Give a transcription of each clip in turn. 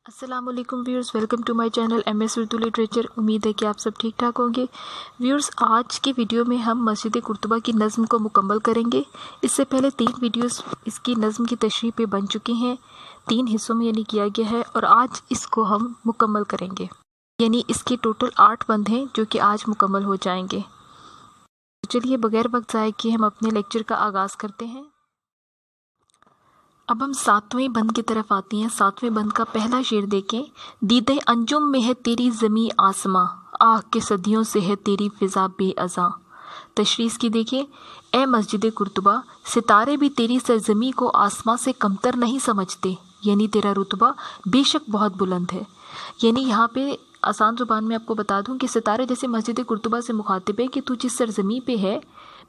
السلام علیکم viewers, welcome to my channel M S Urdu literature. امید ہے کہ آپ سب ٹھیک ٹھاک ہوں گے۔ ویورز، آج کے ویڈیو میں ہم مسجد قرطبہ کی نظم کو مکمل کریں گے۔ اس سے پہلے 3 ویڈیوز اس کی نظم کی تشریح پہ بن چکی ہیں، 3 حصوں میں کیا گیا ہے، اور آج اس کو ہم مکمل کریں گے۔ اس کے ٹوٹل 8 بند ہیں جو کہ آج مکمل ہو جائیں گے۔ چلیے بغیر وقت ضائع کیے ہم اپنے لیکچر کا آغاز کرتے ہیں۔ اب ہم 7ویں بند کی طرف آتی ہیں۔ 7ویں بند کا پہلا شعر دیکھیں۔ دیدہ انجم میں ہے تیری زمیں آسماں، آہ کہ صدیوں سے ہے تیری فضا بے اذاں۔ تشریح کی دیکھیں۔ اے مسجد قرطبہ، ستارے بھی تیری سرزمین کو آسماں سے کمتر نہیں سمجھتے، تیرا رتبہ بے شک بہت بلند ہے۔ یہاں پہ آسان زبان میں آپ کو بتا دوں کہ ستارے جیسے مسجد قرطبہ سے مخاطب ہے کہ تو جس سرزمین پہ ہے،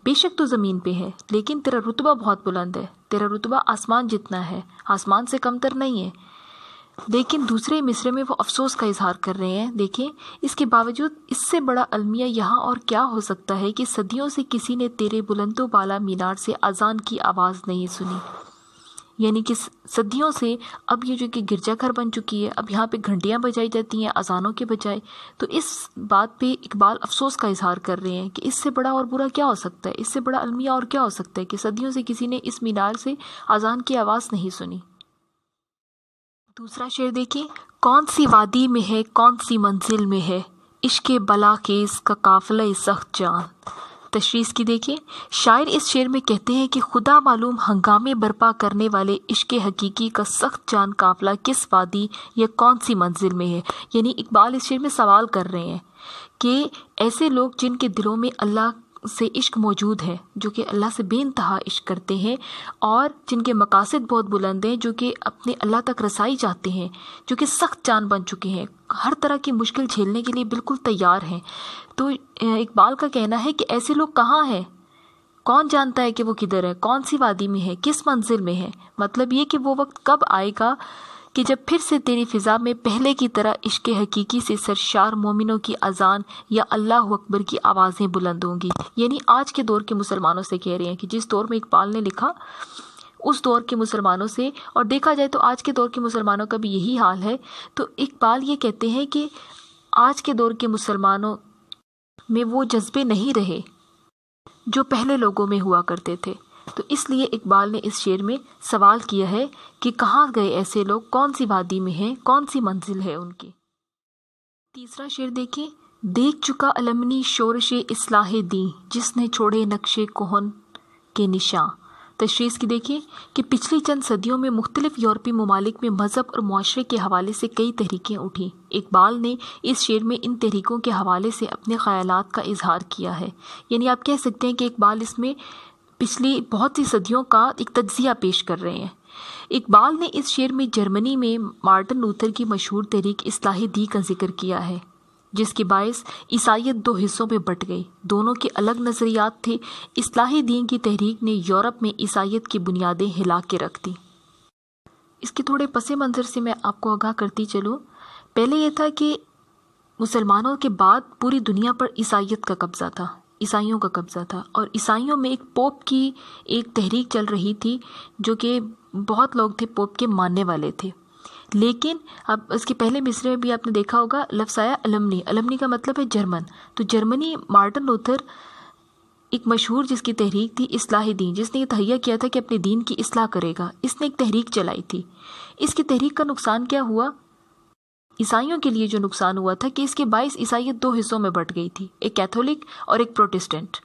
بے شک تو زمین پہ ہے، لیکن تیرا رتبہ بہت بلند ہے، تیرا رتبہ آسمان جتنا ہے، آسمان سے کمتر نہیں ہے۔ لیکن دوسرے مصرے میں وہ افسوس کا اظہار کر رہے ہیں۔ دیکھیں، اس کے باوجود اس سے بڑا المیہ یہاں اور کیا ہو سکتا ہے کہ صدیوں سے کسی نے تیرے بلند و بالا مینار سے اذان کی آواز نہیں سنی۔ کہ صدیوں سے اب یہ جو کہ گرجا گھر بن چکی ہے، اب یہاں پہ گھنٹیاں بجائی جاتی ہیں اذانوں کے بجائے، تو اس بات پہ اقبال افسوس کا اظہار کر رہے ہیں کہ اس سے بڑا اور برا کیا ہو سکتا ہے، اس سے بڑا المیہ اور کیا ہو سکتا ہے کہ صدیوں سے کسی نے اس مینار سے اذان کی آواز نہیں سنی۔ دوسرا شعر دیکھیں۔ کون سی وادی میں ہے، کون سی منزل میں ہے، عشق بلا خیز کا قافلہ سخت جان۔ تشریح کی دیکھیں۔ شاعر اس شعر میں کہتے ہیں کہ خدا معلوم ہنگامے برپا کرنے والے عشق حقیقی کا سخت جان قافلہ کس وادی یا کون سی منزل میں ہے۔ اقبال اس شعر میں سوال کر رہے ہیں کہ ایسے لوگ جن کے دلوں میں اللہ سے عشق موجود ہے، جو کہ اللہ سے بے انتہا عشق کرتے ہیں، اور جن کے مقاصد بہت بلند ہیں، جو کہ اپنے اللہ تک رسائی چاہتے ہیں، جو کہ سخت جان بن چکے ہیں، ہر طرح کی مشکل جھیلنے کے لیے بالکل تیار ہیں، تو اقبال کا کہنا ہے کہ ایسے لوگ کہاں ہیں، کون جانتا ہے کہ وہ کدھر ہے، کون سی وادی میں ہے، کس منزل میں ہے۔ مطلب یہ کہ وہ وقت کب آئے گا کہ جب پھر سے تیری فضا میں پہلے کی طرح عشق حقیقی سے سرشار مومنوں کی اذان یا اللہ اکبر کی آوازیں بلند ہوں گی۔ آج کے دور کے مسلمانوں سے کہہ رہے ہیں کہ جس دور میں اقبال نے لکھا اس دور کے مسلمانوں سے، اور دیکھا جائے تو آج کے دور کے مسلمانوں کا بھی یہی حال ہے، تو اقبال یہ کہتے ہیں کہ آج کے دور کے مسلمانوں میں وہ جذبے نہیں رہے جو پہلے لوگوں میں ہوا کرتے تھے، تو اس لیے اقبال نے اس شعر میں سوال کیا ہے کہ کہاں گئے ایسے لوگ، کون سی وادی میں ہیں، کون سی منزل ہے ان کی۔ تیسرا شعر دیکھیں۔ دیکھ چکا علمنی شورش اصلاح دین، جس نے چھوڑے نقش کہن کے نشاں۔ تشریح کی دیکھیں کہ پچھلی چند صدیوں میں مختلف یورپی ممالک میں مذہب اور معاشرے کے حوالے سے کئی تحریکیں اٹھیں۔ اقبال نے اس شعر میں ان تحریکوں کے حوالے سے اپنے خیالات کا اظہار کیا ہے۔ آپ کہہ سکتے ہیں کہ اقبال اس میں پچھلی بہت سی صدیوں کا ایک تجزیہ پیش کر رہے ہیں۔ اقبال نے اس شعر میں جرمنی میں مارٹن لوتھر کی مشہور تحریک اصلاح دین کا ذکر کیا ہے، جس کے باعث عیسائیت 2 حصوں میں بٹ گئی۔ دونوں کے الگ نظریات تھے۔ اصلاح دین کی تحریک نے یورپ میں عیسائیت کی بنیادیں ہلا کے رکھ دی۔ اس کے تھوڑے پس منظر سے میں آپ کو آگاہ کرتی چلوں۔ پہلے یہ تھا کہ مسلمانوں کے بعد پوری دنیا پر عیسائیت کا قبضہ تھا، عیسائیوں کا قبضہ تھا، اور عیسائیوں میں ایک پوپ کی ایک تحریک چل رہی تھی، جو کہ بہت لوگ تھے پوپ کے ماننے والے تھے۔ لیکن اب اس کے پہلے مصرے میں بھی آپ نے دیکھا ہوگا لفظ آیا علمنی۔ علمنی کا مطلب ہے جرمن، تو جرمنی مارٹن لوتھر ایک مشہور جس کی تحریک تھی اصلاح دین، جس نے یہ تہیہ کیا تھا کہ اپنے دین کی اصلاح کرے گا، اس نے ایک تحریک چلائی تھی۔ اس کی تحریک کا نقصان کیا ہوا؟ عیسائیوں کے لیے جو نقصان ہوا تھا کہ اس کے باعث عیسائیت 2 حصوں میں بٹ گئی تھی، ایک کیتھولک اور ایک پروٹسٹنٹ۔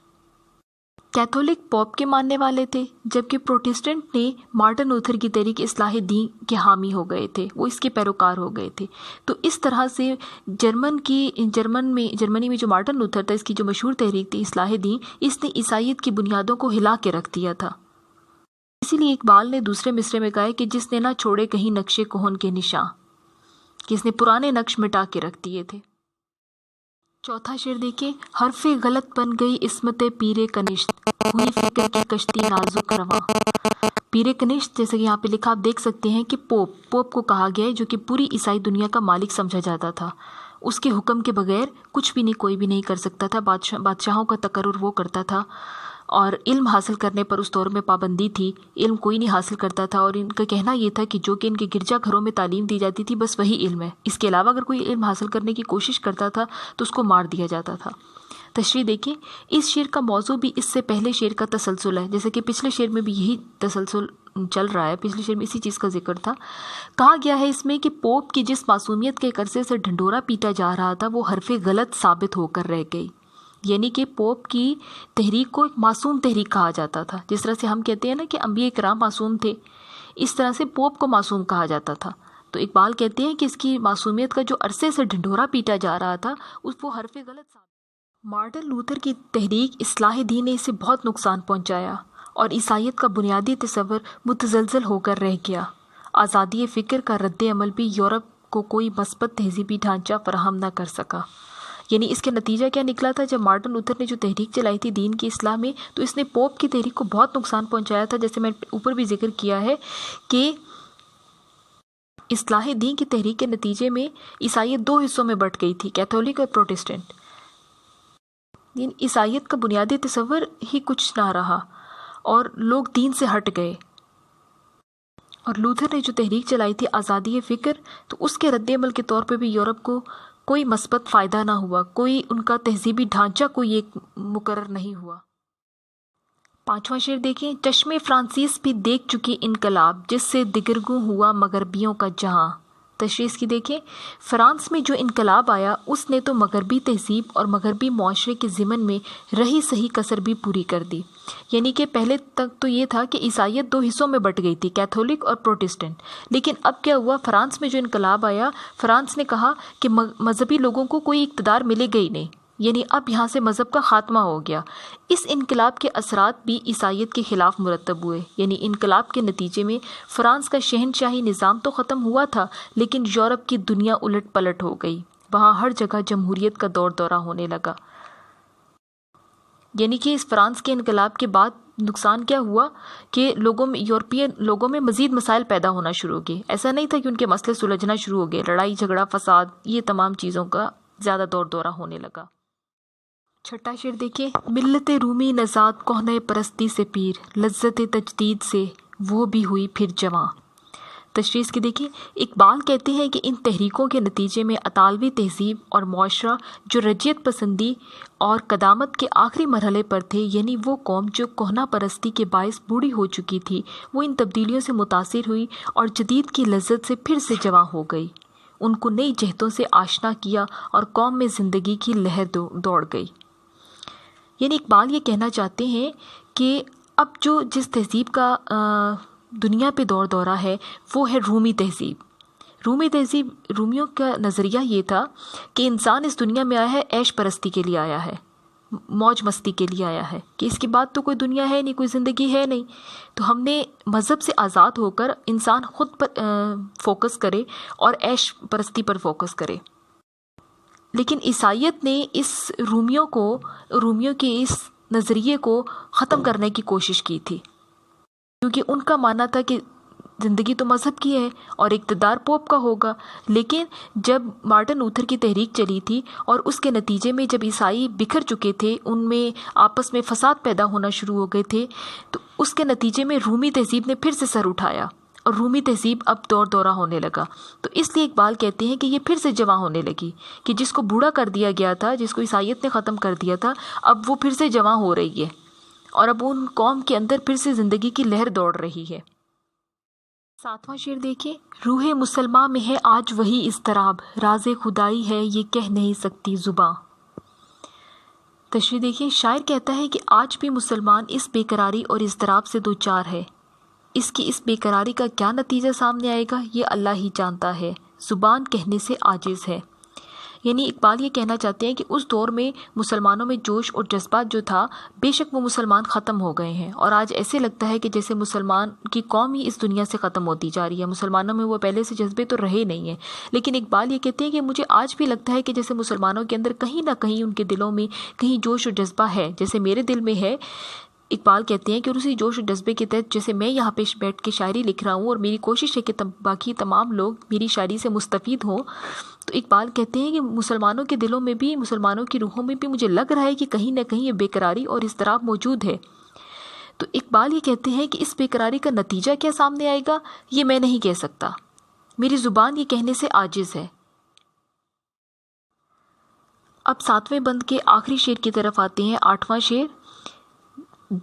کیتھولک پوپ کے ماننے والے تھے، جبکہ پروٹسٹنٹ نے مارٹن لوتھر کی تحریک اصلاح دین کے حامی ہو گئے تھے، وہ اس کے پیروکار ہو گئے تھے۔ تو اس طرح سے جرمنی میں جو مارٹن لوتھر تھا، اس کی جو مشہور تحریک تھی اصلاح دین، اس نے عیسائیت کی بنیادوں کو ہلا کے رکھ دیا تھا۔ اسی لیے اقبال نے دوسرے مصرے میں کہا کہ جس نے نہ چھوڑے کہیں نقش کہن کے نشاں، کہ اس نے پرانے نقش مٹا کے رکھ دیے تھے۔ چوتھا شعر دیکھیں۔ حرف غلط بن گئی عصمت پیر کنشت، ہوئی فکر کی کشتی نازک رواں۔ پیر کنشت جیسے کہ یہاں پہ لکھا آپ دیکھ سکتے ہیں کہ پوپ کو کہا گیا ہے، جو کہ پوری عیسائی دنیا کا مالک سمجھا جاتا تھا۔ اس کے حکم کے بغیر کچھ بھی نہیں، کوئی بھی نہیں کر سکتا تھا، بادشاہوں کا تقرر وہ کرتا تھا، اور علم حاصل کرنے پر اس دور میں پابندی تھی، علم کوئی نہیں حاصل کرتا تھا، اور ان کا کہنا یہ تھا کہ جو کہ ان کے گرجا گھروں میں تعلیم دی جاتی تھی بس وہی علم ہے، اس کے علاوہ اگر کوئی علم حاصل کرنے کی کوشش کرتا تھا تو اس کو مار دیا جاتا تھا۔ تشریح دیکھیں، اس شعر کا موضوع بھی اس سے پہلے شعر کا تسلسل ہے، جیسے کہ پچھلے شعر میں بھی یہی تسلسل چل رہا ہے، پچھلے شعر میں اسی چیز کا ذکر تھا۔ کہا گیا ہے اس میں کہ پوپ کی جس معصومیت کے عرصے سے ڈھنڈورا پیٹا جا رہا تھا وہ حرف غلط ثابت ہو کر رہ گئی، یعنی کہ پوپ کی تحریک کو ایک معصوم تحریک کہا جاتا تھا، جس طرح سے ہم کہتے ہیں نا کہ انبیاء کرام معصوم تھے، اس طرح سے پوپ کو معصوم کہا جاتا تھا۔ تو اقبال کہتے ہیں کہ اس کی معصومیت کا جو عرصے سے ڈھنڈورا پیٹا جا رہا تھا وہ حرف غلط ثابت۔ مارٹن لوتھر کی تحریک اصلاح دین نے اسے بہت نقصان پہنچایا اور عیسائیت کا بنیادی تصور متزلزل ہو کر رہ گیا۔ آزادی فکر کا رد عمل بھی یورپ کو کوئی مثبت تہذیبی ڈھانچہ فراہم نہ کر سکا۔ یعنی اس کا نتیجہ کیا نکلا تھا؟ جب مارٹن لوتھر نے جو تحریک چلائی تھی دین کی اصلاح میں، تو اس نے پوپ کی تحریک کو بہت نقصان پہنچایا تھا، جیسے میں اوپر بھی ذکر کیا ہے کہ اصلاح دین کی تحریک کے نتیجے میں عیسائیت دو حصوں میں بٹ گئی تھی، کیتھولک اور پروٹسٹنٹ۔ عیسائیت کا بنیادی تصور ہی کچھ نہ رہا اور لوگ دین سے ہٹ گئے، اور لوتھر نے جو تحریک چلائی تھی آزادی فکر، تو اس کے رد عمل کے طور پہ بھی یورپ کو کوئی مثبت فائدہ نہ ہوا، کوئی ان کا تہذیبی ڈھانچہ کوئی ایک مقرر نہیں ہوا۔ پانچواں شعر دیکھیں، چشمے فرانسیس بھی دیکھ چکی انقلاب، جس سے دگرگوں ہوا مغربیوں کا جہاں۔ تشریح اس کی دیکھیں، فرانس میں جو انقلاب آیا اس نے تو مغربی تہذیب اور مغربی معاشرے کے ضمن میں رہی صحیح کسر بھی پوری کر دی۔ یعنی کہ پہلے تک تو یہ تھا کہ عیسائیت دو حصوں میں بٹ گئی تھی، کیتھولک اور پروٹسٹنٹ، لیکن اب کیا ہوا؟ فرانس میں جو انقلاب آیا، فرانس نے کہا کہ مذہبی لوگوں کو کوئی اقتدار ملے گا ہی نہیں، یعنی اب یہاں سے مذہب کا خاتمہ ہو گیا۔ اس انقلاب کے اثرات بھی عیسائیت کے خلاف مرتب ہوئے، یعنی انقلاب کے نتیجے میں فرانس کا شہنشاہی نظام تو ختم ہوا تھا، لیکن یورپ کی دنیا الٹ پلٹ ہو گئی، وہاں ہر جگہ جمہوریت کا دور دورہ ہونے لگا۔ یعنی کہ اس فرانس کے انقلاب کے بعد نقصان کیا ہوا کہ یورپین لوگوں میں مزید مسائل پیدا ہونا شروع ہو گئے۔ ایسا نہیں تھا کہ ان کے مسئلے سلجھنا شروع ہو گئے، لڑائی جھگڑا فساد یہ تمام چیزوں کا زیادہ دور دورہ ہونے لگا۔ چھٹا شعر دیکھیں، ملت رومی نژاد کہنہ پرستی سے پیر، لذت تجدید سے وہ بھی ہوئی پھر جواں۔ تشریح اس کی دیکھیں، اقبال کہتے ہیں کہ ان تحریکوں کے نتیجے میں اطالوی تہذیب اور معاشرہ جو رجعیت پسندی اور قدامت کے آخری مرحلے پر تھے، یعنی وہ قوم جو کہنہ پرستی کے باعث بوڑھی ہو چکی تھی، وہ ان تبدیلیوں سے متاثر ہوئی اور جدید کی لذت سے پھر سے جواں ہو گئی، ان کو نئی جہتوں سے آشنا کیا اور قوم میں زندگی کی لہر دوڑ گئی۔ یعنی اقبال یہ کہنا چاہتے ہیں کہ اب جس تہذیب کا دنیا پہ دور دورہ ہے وہ ہے رومی تہذیب۔ رومیوں کا نظریہ یہ تھا کہ انسان اس دنیا میں آیا ہے عیش پرستی کے لیے آیا ہے، موج مستی کے لیے آیا ہے، کہ اس کے بعد تو کوئی دنیا ہے نہیں، کوئی زندگی ہے نہیں، تو ہم نے مذہب سے آزاد ہو کر انسان خود پر فوکس کرے اور عیش پرستی پر فوکس کرے۔ لیکن عیسائیت نے رومیوں کے اس نظریے کو ختم کرنے کی کوشش کی تھی، کیونکہ ان کا ماننا تھا کہ زندگی تو مذہب کی ہے اور اقتدار پوپ کا ہوگا۔ لیکن جب مارٹن لوتھر کی تحریک چلی تھی اور اس کے نتیجے میں جب عیسائی بکھر چکے تھے، ان میں آپس میں فساد پیدا ہونا شروع ہو گئے تھے، تو اس کے نتیجے میں رومی تہذیب نے پھر سے سر اٹھایا اور رومی تہذیب اب دور دورہ ہونے لگا۔ تو اس لیے اقبال کہتے ہیں کہ یہ پھر سے جواں ہونے لگی، کہ جس کو بوڑھا کر دیا گیا تھا، جس کو عیسائیت نے ختم کر دیا تھا، اب وہ پھر سے جواں ہو رہی ہے اور اب ان قوم کے اندر پھر سے زندگی کی لہر دوڑ رہی ہے۔ ساتواں شعر دیکھیں، روح مسلماں میں ہے آج وہی اضطراب، راز خدائی ہے یہ کہہ نہیں سکتی زباں۔ تشریح دیکھیں، شاعر کہتا ہے کہ آج بھی مسلمان اس بے قراری اور اضطراب سے دوچار ہے، اس کی اس بے قراری کا کیا نتیجہ سامنے آئے گا یہ اللہ ہی جانتا ہے، زبان کہنے سے عاجز ہے۔ یعنی اقبال یہ کہنا چاہتے ہیں کہ اس دور میں مسلمانوں میں جوش اور جذبات جو تھا، بے شک وہ مسلمان ختم ہو گئے ہیں، اور آج ایسے لگتا ہے کہ جیسے مسلمان کی قوم ہی اس دنیا سے ختم ہوتی جا رہی ہے، مسلمانوں میں وہ پہلے سے جذبے تو رہے نہیں ہیں۔ لیکن اقبال یہ کہتے ہیں کہ مجھے آج بھی لگتا ہے کہ جیسے مسلمانوں کے اندر کہیں نہ کہیں ان کے دلوں میں کہیں جوش اور جذبہ ہے، جیسے میرے دل میں ہے۔ اقبال کہتے ہیں کہ اسی جوش و جذبے کے تحت جیسے میں یہاں پہ بیٹھ کے شاعری لکھ رہا ہوں اور میری کوشش ہے کہ باقی تمام لوگ میری شاعری سے مستفید ہوں، تو اقبال کہتے ہیں کہ مسلمانوں کے دلوں میں بھی، مسلمانوں کی روحوں میں بھی مجھے لگ رہا ہے کہ کہیں نہ کہیں یہ بے قراری اور اضطراب موجود ہے، تو اقبال یہ کہتے ہیں کہ اس بے قراری کا نتیجہ کیا سامنے آئے گا یہ میں نہیں کہہ سکتا، میری زبان یہ کہنے سے عاجز ہے۔ اب 7ویں بند کے آخری شعر کی طرف آتے ہیں، 8واں شعر۔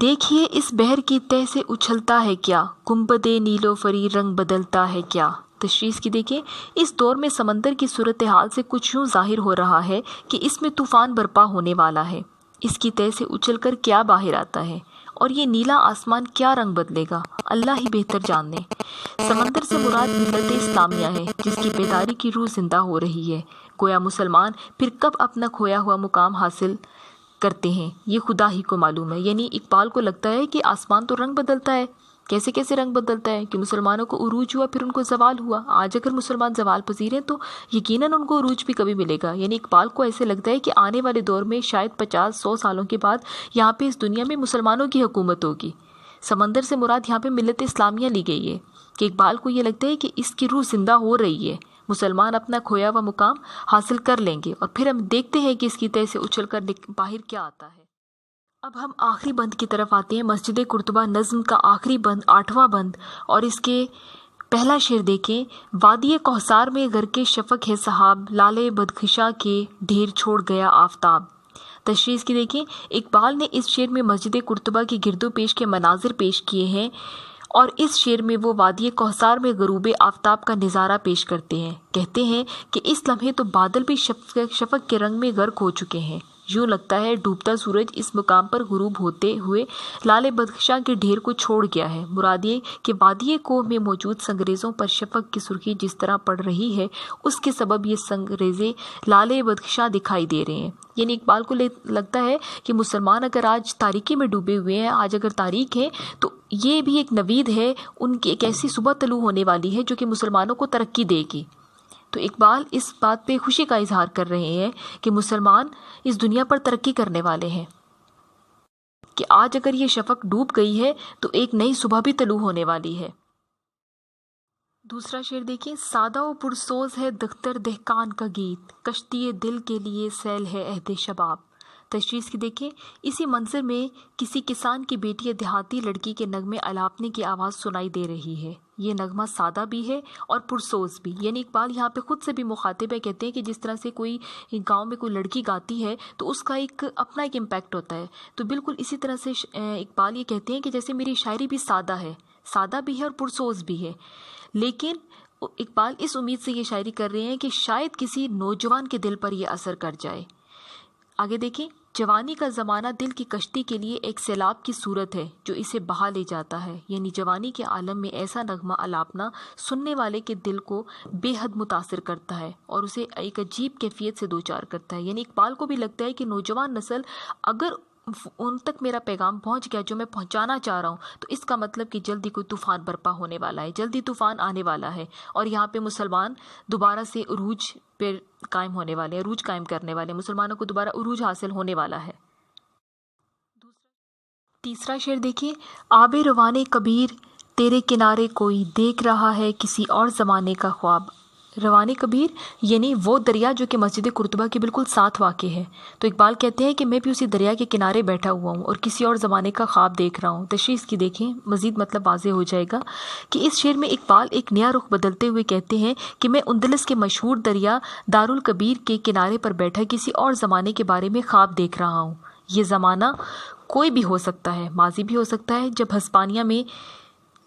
دیکھیے اس بحر کی تہ سے اچھلتا ہے کیا، گنبد نیلوفری رنگ بدلتا ہے کیا۔ تشریح کی دیکھیں، اس دور میں سمندر کی صورتحال سے کچھ یوں ظاہر ہو رہا ہے کہ اس میں طوفان برپا ہونے والا ہے، اس کی تہ سے اچھل کر کیا باہر آتا ہے اور یہ نیلا آسمان کیا رنگ بدلے گا، اللہ ہی بہتر جاننے۔ سمندر سے مراد ملت اسلامیہ ہے جس کی بیداری کی روح زندہ ہو رہی ہے۔ گویا مسلمان پھر کب اپنا کھویا ہوا مقام حاصل کرتے ہیں یہ خدا ہی کو معلوم ہے۔ یعنی اقبال کو لگتا ہے کہ آسمان تو رنگ بدلتا ہے، کیسے رنگ بدلتا ہے کہ مسلمانوں کو عروج ہوا پھر ان کو زوال ہوا، آج اگر مسلمان زوال پذیر ہیں تو یقیناً ان کو عروج بھی کبھی ملے گا۔ یعنی اقبال کو ایسے لگتا ہے کہ آنے والے دور میں شاید 50-100 سالوں کے بعد یہاں پہ اس دنیا میں مسلمانوں کی حکومت ہوگی۔ سمندر سے مراد یہاں پہ ملت اسلامیہ لی گئی ہے کہ اقبال کو یہ لگتا ہے کہ اس کی روح زندہ ہو رہی ہے، مسلمان اپنا کھویا ہوا مقام حاصل کر لیں گے، اور پھر ہم دیکھتے ہیں کہ اس کی تہ سے اچھل کر باہر کیا آتا ہے۔ اب ہم آخری بند کی طرف آتے ہیں، مسجد قرطبہ نظم کا آخری بند، 8واں بند، اور اس کے پہلا شعر دیکھیں۔ وادی کوثر میں غرقِ شفق ہے صحاب، لالے بدخشاں کے ڈھیر چھوڑ گیا آفتاب۔ تشریح کی دیکھیں، اقبال نے اس شعر میں مسجد قرطبہ کی گرد و پیش کے مناظر پیش کیے ہیں، اور اس شعر میں وہ وادی کوثر میں غروب آفتاب کا نظارہ پیش کرتے ہیں۔ کہتے ہیں کہ اس لمحے تو بادل بھی شفق کے رنگ میں غرق ہو چکے ہیں، یوں لگتا ہے ڈوبتا سورج اس مقام پر غروب ہوتے ہوئے لال بدخشاں کے ڈھیر کو چھوڑ گیا ہے۔ مراد یہ کہ وادی کوہ میں موجود سنگریزوں پر شفق کی سرخی جس طرح پڑ رہی ہے اس کے سبب یہ سنگریزے لال بدخشاں دکھائی دے رہے ہیں۔ یعنی اقبال کو لگتا ہے کہ مسلمان اگر آج تاریکی میں ڈوبے ہوئے ہیں، آج اگر تاریک ہے، تو یہ بھی ایک نوید ہے، ان کی ایک ایسی صبح طلوع ہونے والی ہے جو کہ مسلمانوں کو ترقی دے گی۔ تو اقبال اس بات پہ خوشی کا اظہار کر رہے ہیں کہ مسلمان اس دنیا پر ترقی کرنے والے ہیں، کہ آج اگر یہ شفق ڈوب گئی ہے تو ایک نئی صبح بھی طلوع ہونے والی ہے۔ دوسرا شعر دیکھیں، سادہ و پرسوز ہے دختر دہقان کا گیت، کشتی دل کے لیے سیل ہے عہد شباب۔ تشریح کی دیکھیں، اسی منظر میں کسی کسان کی بیٹی یا دیہاتی لڑکی کے نغمے الاپنے کی آواز سنائی دے رہی ہے۔ یہ نغمہ سادہ بھی ہے اور پرسوز بھی، یعنی اقبال یہاں پہ خود سے بھی مخاطب ہے، کہتے ہیں کہ جس طرح سے کوئی گاؤں میں کوئی لڑکی گاتی ہے تو اس کا اپنا ایک امپیکٹ ہوتا ہے، تو بالکل اسی طرح سے اقبال یہ کہتے ہیں کہ جیسے میری شاعری بھی سادہ بھی ہے اور پرسوز بھی ہے، لیکن اقبال اس امید سے یہ شاعری کر رہے ہیں کہ شاید کسی نوجوان کے دل پر یہ اثر کر جائے۔ آگے دیکھیں، جوانی کا زمانہ دل کی کشتی کے لیے ایک سیلاب کی صورت ہے جو اسے بہا لے جاتا ہے، یعنی جوانی کے عالم میں ایسا نغمہ الاپنا سننے والے کے دل کو بے حد متاثر کرتا ہے اور اسے ایک عجیب کیفیت سے دوچار کرتا ہے۔ یعنی اقبال کو بھی لگتا ہے کہ نوجوان نسل اگر ان تک میرا پیغام پہنچ گیا جو میں پہنچانا چاہ رہا ہوں تو اس کا مطلب کہ جلدی کوئی طوفان برپا ہونے والا ہے، جلدی طوفان آنے والا ہے، اور یہاں پہ مسلمان دوبارہ سے عروج پہ قائم ہونے والے ہیں، عروج قائم کرنے والے ہیں، مسلمانوں کو دوبارہ عروج حاصل ہونے والا ہے۔ تیسرا شعر دیکھیے، آب روان کبیر تیرے کنارے کوئی دیکھ رہا ہے کسی اور زمانے کا خواب۔ روان کبیر یعنی وہ دریا جو کہ مسجد قرطبہ کے بالکل ساتھ واقع ہے، تو اقبال کہتے ہیں کہ میں بھی اسی دریا کے کنارے بیٹھا ہوا ہوں اور کسی اور زمانے کا خواب دیکھ رہا ہوں۔ تشریح کی دیکھیں، مزید مطلب واضح ہو جائے گا کہ اس شعر میں اقبال ایک نیا رخ بدلتے ہوئے کہتے ہیں کہ میں اندلس کے مشہور دریا دارالکبیر کے کنارے پر بیٹھا کسی اور زمانے کے بارے میں خواب دیکھ رہا ہوں۔ یہ زمانہ کوئی بھی ہو سکتا ہے، ماضی بھی ہو سکتا ہے جب ہسپانیہ میں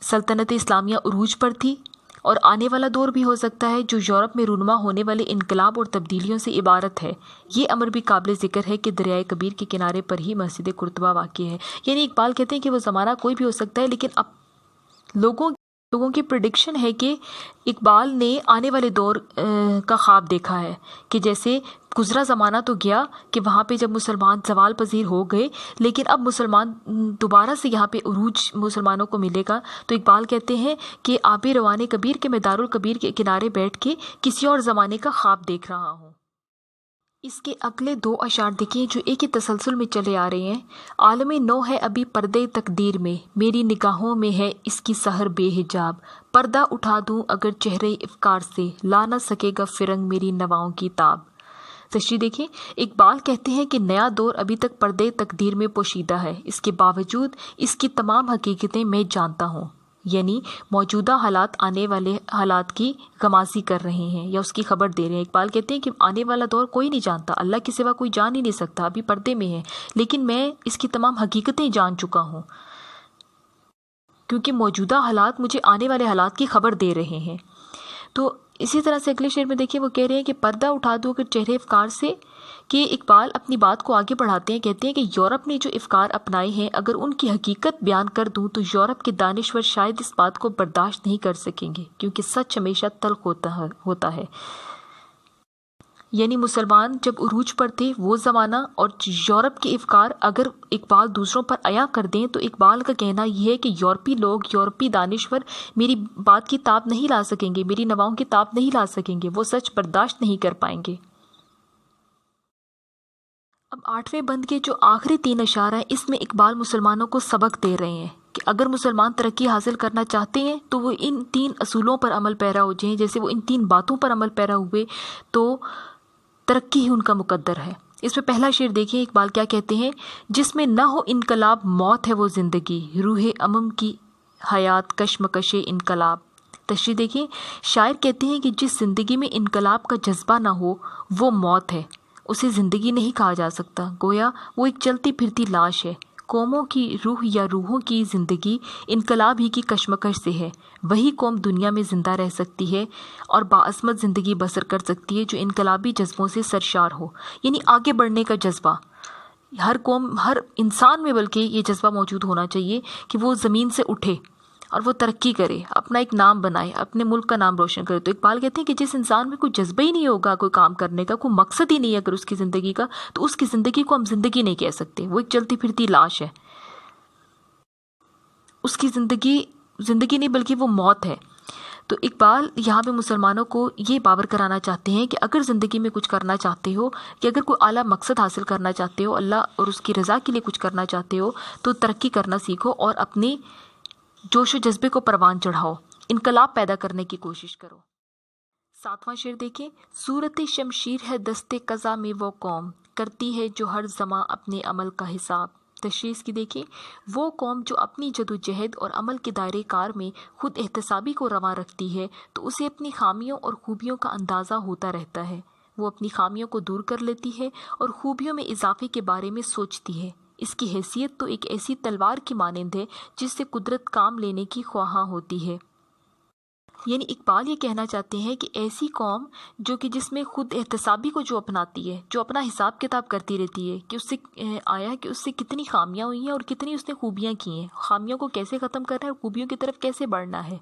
سلطنت اسلامیہ عروج پر تھی، اور آنے والا دور بھی ہو سکتا ہے جو یورپ میں رونما ہونے والے انقلاب اور تبدیلیوں سے عبارت ہے۔ یہ امر بھی قابل ذکر ہے کہ دریائے کبیر کے کنارے پر ہی مسجد قرطبہ واقع ہے۔ یعنی اقبال کہتے ہیں کہ وہ زمانہ کوئی بھی ہو سکتا ہے، لیکن اب لوگوں کی پریڈکشن ہے کہ اقبال نے آنے والے دور کا خواب دیکھا ہے کہ جیسے گزرا زمانہ تو گیا کہ وہاں پہ جب مسلمان زوال پذیر ہو گئے، لیکن اب مسلمان دوبارہ سے یہاں پہ عروج مسلمانوں کو ملے گا۔ تو اقبال کہتے ہیں کہ آب روان کبیر کے میں دارالکبیر کے کنارے بیٹھ کے کسی اور زمانے کا خواب دیکھ رہا ہوں۔ اس کے اگلے 2 اشعار دیکھیں جو ایک ہی تسلسل میں چلے آ رہے ہیں۔ عالم نو ہے ابھی پردے تقدیر میں، میری نگاہوں میں ہے اس کی سحر بے حجاب، پردہ اٹھا دوں اگر چہرے افکار سے، لا نہ سکے گا فرنگ میری نواؤں کی تاب۔ تشریح دیکھیں، اقبال کہتے ہیں کہ نیا دور ابھی تک پردے تقدیر میں پوشیدہ ہے، اس کے باوجود اس کی تمام حقیقتیں میں جانتا ہوں، یعنی موجودہ حالات آنے والے حالات کی غمازی کر رہے ہیں یا اس کی خبر دے رہے ہیں۔ اقبال کہتے ہیں کہ آنے والا دور کوئی نہیں جانتا، اللہ کے سوا کوئی جان ہی نہیں سکتا، ابھی پردے میں ہے، لیکن میں اس کی تمام حقیقتیں جان چکا ہوں کیونکہ موجودہ حالات مجھے آنے والے حالات کی خبر دے رہے ہیں۔ تو اسی طرح سے اگلے شعر میں دیکھیں، وہ کہہ رہے ہیں کہ پردہ اٹھا دو اگر چہرے افکار سے، کہ اقبال اپنی بات کو آگے بڑھاتے ہیں، کہتے ہیں کہ یورپ نے جو افکار اپنائے ہیں اگر ان کی حقیقت بیان کر دوں تو یورپ کے دانشور شاید اس بات کو برداشت نہیں کر سکیں گے، کیونکہ سچ ہمیشہ تلخ ہوتا ہے۔ یعنی مسلمان جب عروج پر تھے وہ زمانہ اور یورپ کے افکار اگر اقبال دوسروں پر عیاں کر دیں تو اقبال کا کہنا یہ ہے کہ یورپی لوگ، یورپی دانشور میری بات کی تاب نہیں لا سکیں گے، میری نواؤں کی تاب نہیں لا سکیں گے، وہ سچ برداشت نہیں کر پائیں گے۔ اب 8ویں بند کے جو آخری 3 اشعار ہیں اس میں اقبال مسلمانوں کو سبق دے رہے ہیں کہ اگر مسلمان ترقی حاصل کرنا چاہتے ہیں تو وہ ان 3 اصولوں پر عمل پیرا ہو جائیں، جیسے وہ ان 3 باتوں پر عمل پیرا ہوئے تو ترقی ہی ان کا مقدر ہے۔ اس میں پہلا شعر دیکھیں، اقبال کیا کہتے ہیں، جس میں نہ ہو انقلاب موت ہے وہ زندگی، روح امم کی حیات کشمکش انقلاب۔ تشریح دیکھیں، شاعر کہتے ہیں کہ جس زندگی میں انقلاب کا جذبہ نہ ہو وہ موت ہے، اسے زندگی نہیں کہا جا سکتا، گویا وہ ایک چلتی پھرتی لاش ہے۔ قوموں کی روح یا روحوں کی زندگی انقلاب ہی کی کشمکش سے ہے، وہی قوم دنیا میں زندہ رہ سکتی ہے اور باعظمت زندگی بسر کر سکتی ہے جو انقلابی جذبوں سے سرشار ہو، یعنی آگے بڑھنے کا جذبہ ہر قوم، ہر انسان میں بلکہ یہ جذبہ موجود ہونا چاہیے کہ وہ زمین سے اٹھے اور وہ ترقی کرے، اپنا ایک نام بنائے، اپنے ملک کا نام روشن کرے۔ تو اقبال کہتے ہیں کہ جس انسان میں کوئی جذبہ ہی نہیں ہوگا کوئی کام کرنے کا، کوئی مقصد ہی نہیں ہے اگر اس کی زندگی کا، تو اس کی زندگی کو ہم زندگی نہیں کہہ سکتے، وہ ایک چلتی پھرتی لاش ہے، اس کی زندگی نہیں بلکہ وہ موت ہے۔ تو اقبال یہاں پہ مسلمانوں کو یہ باور کرانا چاہتے ہیں کہ اگر زندگی میں کچھ کرنا چاہتے ہو، کہ اگر کوئی اعلیٰ مقصد حاصل کرنا چاہتے ہو، اللہ اور اس کی رضا کے لیے کچھ کرنا چاہتے ہو، تو ترقی کرنا سیکھو اور اپنی جوش و جذبے کو پروان چڑھاؤ، انقلاب پیدا کرنے کی کوشش کرو۔ 7واں شعر دیکھیں، صورت شمشیر ہے دستے قضا میں وہ قوم، کرتی ہے جو ہر زماں اپنے عمل کا حساب۔ تشریح کی دیکھیں، وہ قوم جو اپنی جدوجہد اور عمل کے دائرے کار میں خود احتسابی کو رواں رکھتی ہے تو اسے اپنی خامیوں اور خوبیوں کا اندازہ ہوتا رہتا ہے، وہ اپنی خامیوں کو دور کر لیتی ہے اور خوبیوں میں اضافے کے بارے میں سوچتی ہے۔ اس کی حیثیت تو ایک ایسی تلوار کی مانند ہے جس سے قدرت کام لینے کی خواہاں ہوتی ہے۔ یعنی اقبال یہ کہنا چاہتے ہیں کہ ایسی قوم جو کہ جس میں خود احتسابی کو جو اپناتی ہے، جو اپنا حساب کتاب کرتی رہتی ہے کہ اس سے آیا کہ اس سے کتنی خامیاں ہوئی ہیں اور کتنی اس نے خوبیاں کی ہیں، خامیوں کو کیسے ختم کرنا ہے اور خوبیوں کی طرف کیسے بڑھنا ہے،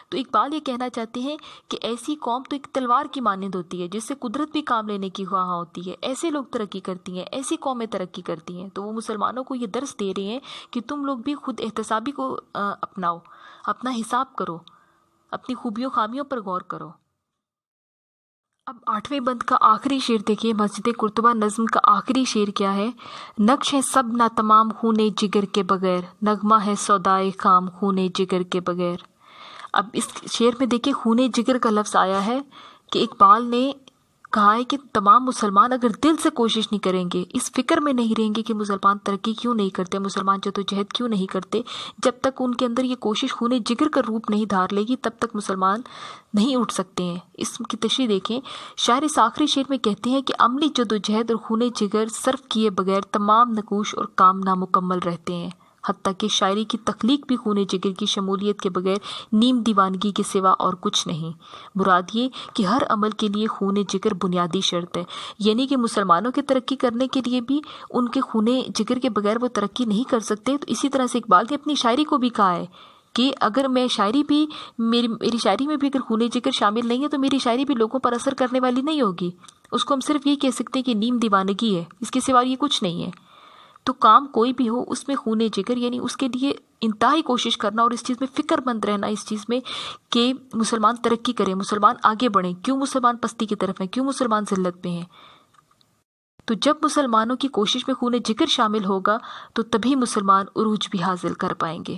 تو اقبال یہ کہنا چاہتے ہیں کہ ایسی قوم تو ایک تلوار کی مانند ہوتی ہے جس سے قدرت بھی کام لینے کی خواہاں ہوتی ہے، ایسے لوگ ترقی کرتی ہیں، ایسی قومیں ترقی کرتی ہیں۔ تو وہ مسلمانوں کو یہ درس دے رہے ہیں کہ تم لوگ بھی خود احتسابی کو اپناؤ، اپنا حساب کرو، اپنی خوبیوں خامیوں پر غور کرو۔ اب 8ویں بند کا آخری شعر دیکھیے، مسجد قرطبہ نظم کا آخری شعر کیا ہے، نقش ہے سب ناتمام خون جگر کے بغیر، نغمہ ہے سودائے خام خون جگر کے بغیر۔ اب اس شعر میں دیکھیے خون جگر کا لفظ آیا ہے کہ اقبال نے کہا ہے کہ تمام مسلمان اگر دل سے کوشش نہیں کریں گے، اس فکر میں نہیں رہیں گے کہ مسلمان ترقی کیوں نہیں کرتے، مسلمان جدوجہد کیوں نہیں کرتے، جب تک ان کے اندر یہ کوشش خون جگر کا روپ نہیں دھار لے گی تب تک مسلمان نہیں اٹھ سکتے ہیں۔ اس کی تشریح دیکھیں، شاعر اس آخری شعر میں کہتے ہیں کہ عملی جدوجہد اور خون جگر صرف کیے بغیر تمام نقوش اور کام نامکمل رہتے ہیں، حتیٰ کہ شاعری کی تخلیق بھی خون جگر کی شمولیت کے بغیر نیم دیوانگی کے سوا اور کچھ نہیں۔ مراد یہ کہ ہر عمل کے لیے خون جگر بنیادی شرط ہے، یعنی کہ مسلمانوں کے ترقی کرنے کے لیے بھی ان کے خون جگر کے بغیر وہ ترقی نہیں کر سکتے۔ تو اسی طرح سے اقبال نے اپنی شاعری کو بھی کہا ہے کہ اگر میں شاعری بھی میری شاعری میں بھی اگر خون جگر شامل نہیں ہے تو میری شاعری بھی لوگوں پر اثر کرنے والی نہیں ہوگی، اس کو ہم صرف یہ کہہ سکتے ہیں کہ نیم دیوانگی ہے، اس کے سوا یہ کچھ نہیں ہے۔ تو کام کوئی بھی ہو اس میں خون جگر، یعنی اس کے لیے انتہائی کوشش کرنا اور اس چیز میں فکر مند رہنا، اس چیز میں کہ مسلمان ترقی کریں، مسلمان آگے بڑھیں، کیوں مسلمان پستی کی طرف ہیں، کیوں مسلمان ذلت میں ہیں۔ تو جب مسلمانوں کی کوشش میں خون جگر شامل ہوگا تو تبھی مسلمان عروج بھی حاصل کر پائیں گے۔